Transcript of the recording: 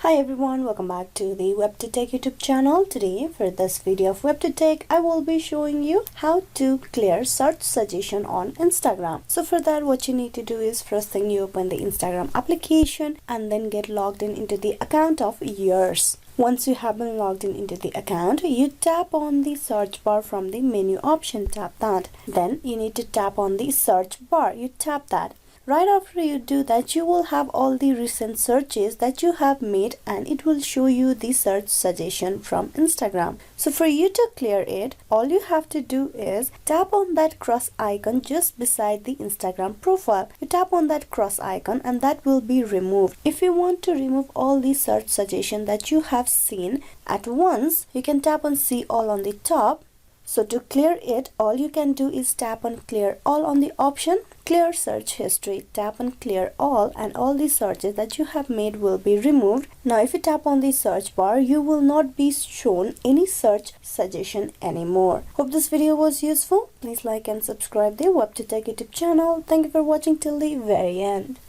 Hi everyone, welcome back to the WebToTech YouTube channel. Today for this video of WebToTech, I will be showing you how to clear search suggestion on Instagram. So for that, what you need to do is first thing you open the Instagram application and then get logged in into the account of yours. Once you have been logged in into the account, you tap on the search bar from the menu option, tap that. Then you need to tap on the search bar, you tap that. Right after you do that, you will have all the recent searches that you have made and it will show you the search suggestion from Instagram. So for you to clear it, all you have to do is tap on that cross icon just beside the Instagram profile. You tap on that cross icon and that will be removed. If you want to remove all the search suggestion that you have seen at once, you can tap on see all on the top. So to clear it, all you can do is tap on clear all on the option, clear search history, tap on clear all and all the searches that you have made will be removed. Now if you tap on the search bar, you will not be shown any search suggestion anymore. Hope this video was useful. Please like and subscribe the WebToTech YouTube channel. Thank you for watching till the very end.